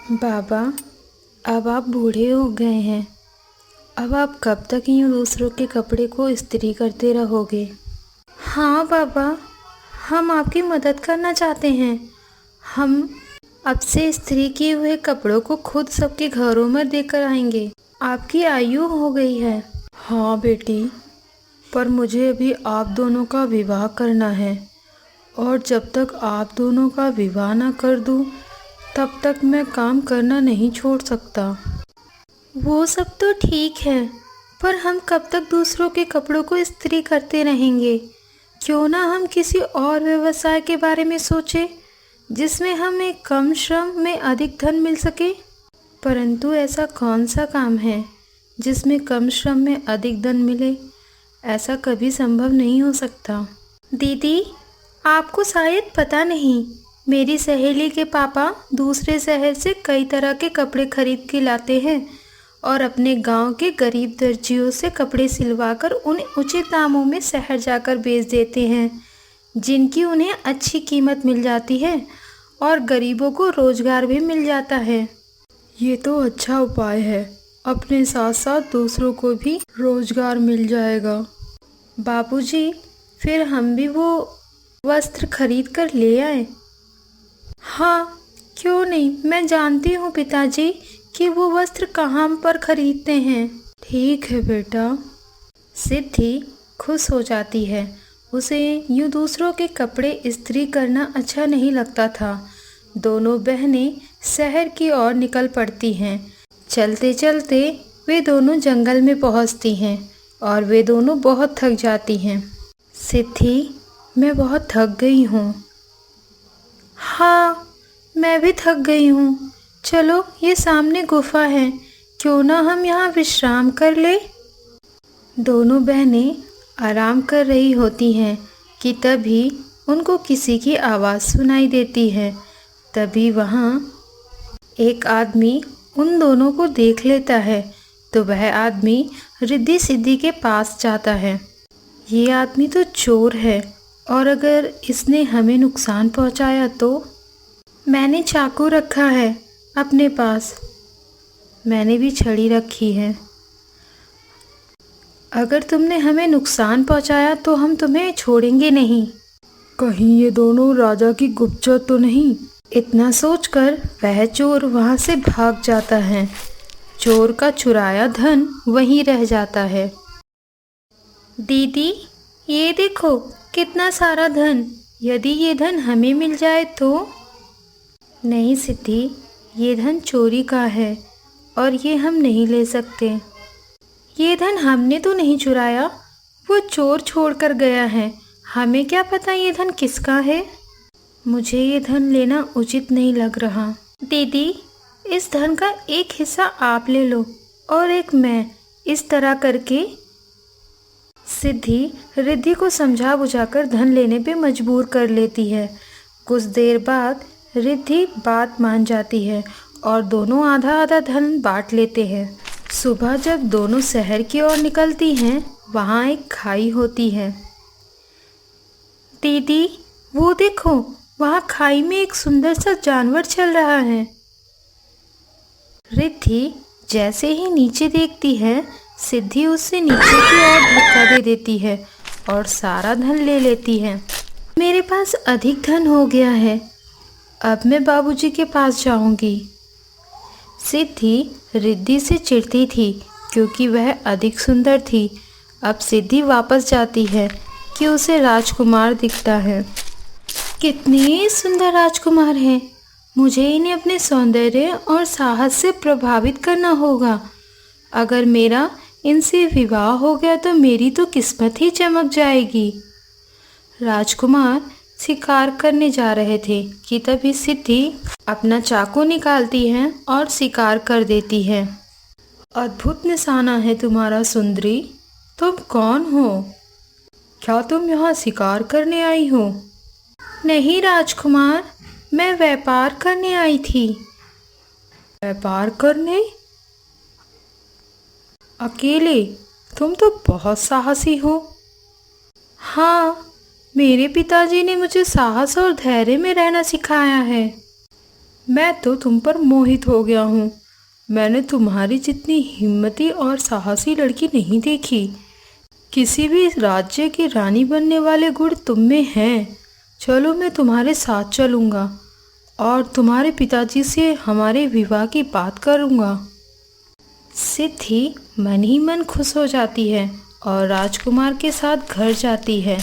बाबा, अब आप बूढ़े हो गए हैं। अब आप कब तक यूँ दूसरों के कपड़े को इस्त्री करते रहोगे? हाँ बाबा, हम आपकी मदद करना चाहते हैं। हम अब से इस्त्री किए हुए कपड़ों को खुद सबके घरों में देकर आएंगे। आपकी आयु हो गई है। हाँ बेटी, पर मुझे अभी आप दोनों का विवाह करना है, और जब तक आप दोनों का विवाह ना कर दूँ तब तक मैं काम करना नहीं छोड़ सकता। वो सब तो ठीक है, पर हम कब तक दूसरों के कपड़ों को इस्त्री करते रहेंगे? क्यों ना हम किसी और व्यवसाय के बारे में सोचें, जिसमें हमें कम श्रम में अधिक धन मिल सके। परंतु ऐसा कौन सा काम है जिसमें कम श्रम में अधिक धन मिले? ऐसा कभी संभव नहीं हो सकता। दीदी, आपको शायद पता नहीं, मेरी सहेली के पापा दूसरे शहर से कई तरह के कपड़े खरीद के लाते हैं और अपने गांव के गरीब दर्जियों से कपड़े सिलवाकर उन्हें उचित दामों में शहर जाकर बेच देते हैं, जिनकी उन्हें अच्छी कीमत मिल जाती है और गरीबों को रोजगार भी मिल जाता है। ये तो अच्छा उपाय है, अपने साथ साथ दूसरों को भी रोजगार मिल जाएगा। बाबूजी, फिर हम भी वो वस्त्र खरीद कर ले आए। हाँ, क्यों नहीं, मैं जानती हूँ पिताजी कि वो वस्त्र कहाँ पर खरीदते हैं। ठीक है बेटा। सिद्धि खुश हो जाती है। उसे यूँ दूसरों के कपड़े इस्त्री करना अच्छा नहीं लगता था। दोनों बहनें शहर की ओर निकल पड़ती हैं। चलते चलते वे दोनों जंगल में पहुँचती हैं और वे दोनों बहुत थक जाती हैं। सिद्धि, मैं बहुत थक गई हूँ। हाँ, मैं भी थक गई हूँ। चलो, ये सामने गुफा है, क्यों ना हम यहाँ विश्राम कर ले। दोनों बहनें आराम कर रही होती हैं कि तभी उनको किसी की आवाज़ सुनाई देती है। तभी वहाँ एक आदमी उन दोनों को देख लेता है, तो वह आदमी रिद्धि सिद्धि के पास जाता है। ये आदमी तो चोर है, और अगर इसने हमें नुकसान पहुँचाया तो। मैंने चाकू रखा है अपने पास। मैंने भी छड़ी रखी है। अगर तुमने हमें नुकसान पहुंचाया तो हम तुम्हें छोड़ेंगे नहीं। कहीं ये दोनों राजा की गुप्तचर तो नहीं? इतना सोचकर वह चोर वहां से भाग जाता है। चोर का चुराया धन वहीं रह जाता है। दीदी, ये देखो कितना सारा धन। यदि ये धन हमें मिल जाए तो। नहीं सिद्धि, ये धन चोरी का है और ये हम नहीं ले सकते। ये धन हमने तो नहीं चुराया, वो चोर छोड़ कर गया है। हमें क्या पता ये धन किसका है। मुझे ये धन लेना उचित नहीं लग रहा। दीदी, इस धन का एक हिस्सा आप ले लो और एक मैं। इस तरह करके सिद्धि रिद्धि को समझा बुझाकर धन लेने पे मजबूर कर लेती है। कुछ देर बाद रिद्धि बात मान जाती है और दोनों आधा आधा धन बांट लेते हैं। सुबह जब दोनों शहर की ओर निकलती हैं, वहाँ एक खाई होती है। दीदी, वो देखो, वहाँ खाई में एक सुंदर सा जानवर चल रहा है। रिद्धि जैसे ही नीचे देखती है, सिद्धि उससे नीचे की ओर धक्का दे देती है और सारा धन ले लेती है। मेरे पास अधिक धन हो गया है, अब मैं बाबूजी के पास जाऊंगी। सिद्धि रिद्धि से चिढ़ती थी क्योंकि वह अधिक सुंदर थी। अब सिद्धि वापस जाती है कि उसे राजकुमार दिखता है। कितने सुंदर राजकुमार हैं। मुझे इन्हें अपने सौंदर्य और साहस से प्रभावित करना होगा। अगर मेरा इनसे विवाह हो गया तो मेरी तो किस्मत ही चमक जाएगी। राजकुमार शिकार करने जा रहे थे कि तभी सिद्धि अपना चाकू निकालती है और शिकार कर देती है। अद्भुत निशाना है तुम्हारा सुंदरी। तुम कौन हो? क्या तुम यहाँ शिकार करने आई हो? नहीं राजकुमार, मैं व्यापार करने आई थी। व्यापार करने? अकेले? तुम तो बहुत साहसी हो। हाँ, मेरे पिताजी ने मुझे साहस और धैर्य में रहना सिखाया है। मैं तो तुम पर मोहित हो गया हूँ। मैंने तुम्हारी जितनी हिम्मती और साहसी लड़की नहीं देखी। किसी भी राज्य की रानी बनने वाले गुण तुम में हैं। चलो, मैं तुम्हारे साथ चलूँगा और तुम्हारे पिताजी से हमारे विवाह की बात करूँगा। सिद्धि मन ही मन खुश हो जाती है और राजकुमार के साथ घर जाती है।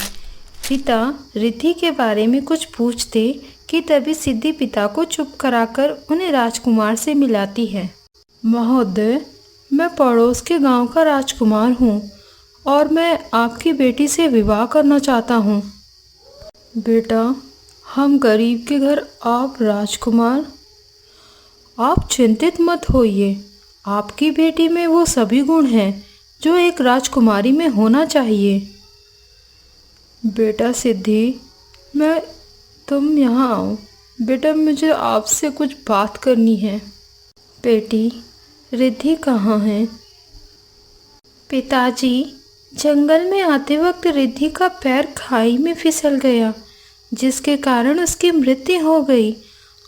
पिता रिद्धि के बारे में कुछ पूछते कि तभी सिद्धि पिता को चुप कराकर उन्हें राजकुमार से मिलाती है। महोदय, मैं पड़ोस के गांव का राजकुमार हूँ और मैं आपकी बेटी से विवाह करना चाहता हूँ। बेटा, हम गरीब के घर, आप राजकुमार। आप चिंतित मत होइए। आपकी बेटी में वो सभी गुण हैं जो एक राजकुमारी में होना चाहिए। बेटा सिद्धि, तुम यहाँ आओ। बेटा, मुझे आपसे कुछ बात करनी है। बेटी, रिद्धि कहाँ है? पिताजी, जंगल में आते वक्त रिद्धि का पैर खाई में फिसल गया, जिसके कारण उसकी मृत्यु हो गई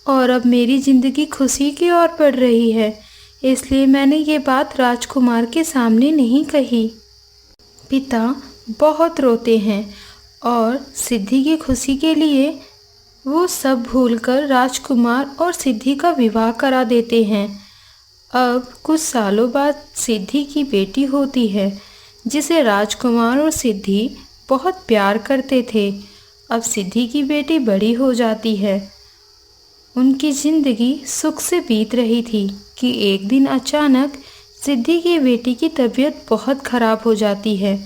और अब मेरी ज़िंदगी खुशी की ओर बढ़ रही है। इसलिए मैंने ये बात राजकुमार के सामने नहीं कही। पिता बहुत रोते हैं और सिद्धि की खुशी के लिए वो सब भूलकर राजकुमार और सिद्धि का विवाह करा देते हैं। अब कुछ सालों बाद सिद्धि की बेटी होती है, जिसे राजकुमार और सिद्धि बहुत प्यार करते थे। अब सिद्धि की बेटी बड़ी हो जाती है। उनकी ज़िंदगी सुख से बीत रही थी कि एक दिन अचानक सिद्धि की बेटी की तबीयत बहुत ख़राब हो जाती है।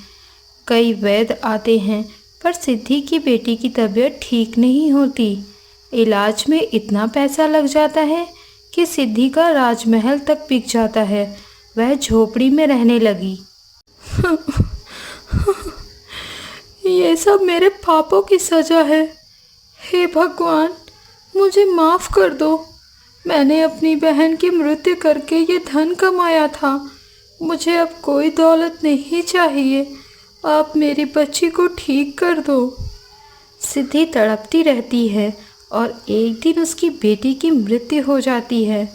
कई वैद्य आते हैं पर सिद्धि की बेटी की तबीयत ठीक नहीं होती। इलाज में इतना पैसा लग जाता है कि सिद्धि का राजमहल तक बिक जाता है। वह झोपड़ी में रहने लगी। ये सब मेरे पापों की सज़ा है। हे भगवान, मुझे माफ़ कर दो। मैंने अपनी बहन की मृत्यु करके ये धन कमाया था। मुझे अब कोई दौलत नहीं चाहिए। आप मेरी बच्ची को ठीक कर दो। सिद्धि तड़पती रहती है और एक दिन उसकी बेटी की मृत्यु हो जाती है।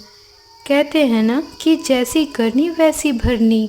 कहते हैं ना कि जैसी करनी वैसी भरनी।